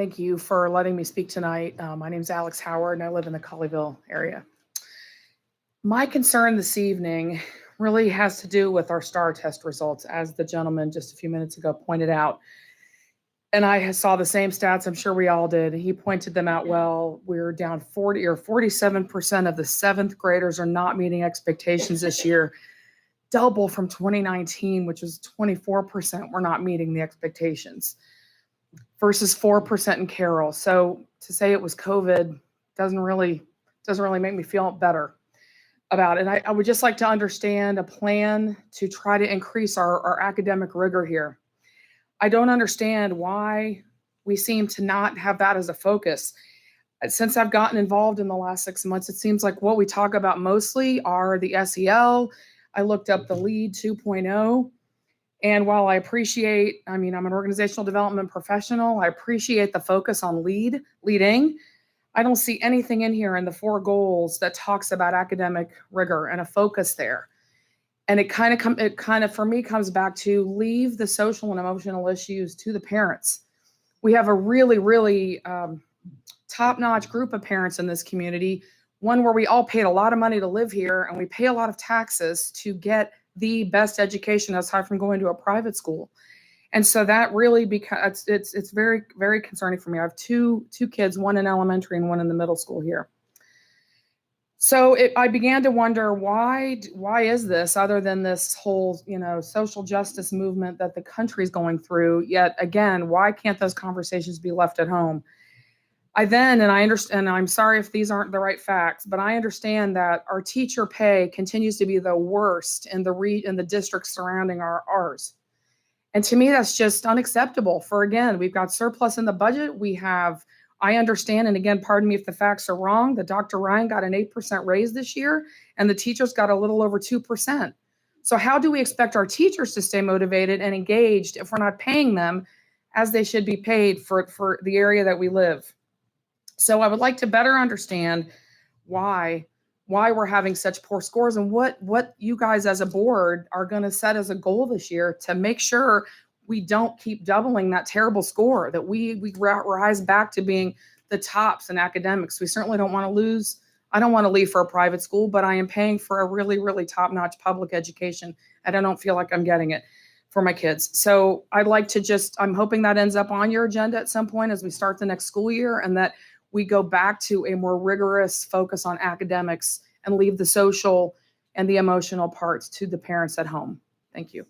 Thank you for letting me speak tonight. My name is Alex Howard, and I live in the Colleyville area. My concern this evening really has to do with our STAR test results, as the gentleman just a few minutes ago pointed out. And I saw the same stats, I'm sure we all did. He pointed them out well. We're down 40 or 47% of the seventh graders are not meeting expectations this year, double from 2019, which was 24% were not meeting the expectations, versus 4% in Carroll. So to say it was COVID doesn't really make me feel better about it. I would just like to understand a plan to try to increase our academic rigor here. I don't understand why we seem to not have that as a focus. Since I've gotten involved in the last 6 months, it seems like what we talk about mostly are the SEL. I looked up the LEAD 2.0. And while I appreciate, I'm an organizational development professional, I appreciate the focus on leading. I don't see anything in here in the 4 goals that talks about academic rigor and a focus there. And it kind of for me comes back to leave the social and emotional issues to the parents. We have a really, really top-notch group of parents in this community, one where we all paid a lot of money to live here and we pay a lot of taxes to get the best education aside from going to a private school. And so that really it's very, very concerning for me. I have two kids, one in elementary and one in the middle school here. So I began to wonder why is this, other than this whole, social justice movement that the country's going through, yet again, why can't those conversations be left at home? I understand, and I'm sorry if these aren't the right facts, but I understand that our teacher pay continues to be the worst in the districts surrounding ours. And to me, that's just unacceptable. Again, we've got surplus in the budget. I understand, and again, pardon me if the facts are wrong, that Dr. Ryan got an 8% raise this year, and the teachers got a little over 2%. So how do we expect our teachers to stay motivated and engaged if we're not paying them as they should be paid for the area that we live? So I would like to better understand why we're having such poor scores and what you guys as a board are going to set as a goal this year to make sure we don't keep doubling that terrible score, that we rise back to being the tops in academics. We certainly don't want to lose. I don't want to leave for a private school, but I am paying for a really, really top-notch public education, and I don't feel like I'm getting it for my kids. So I'm hoping that ends up on your agenda at some point as we start the next school year, and that we go back to a more rigorous focus on academics and leave the social and the emotional parts to the parents at home. Thank you.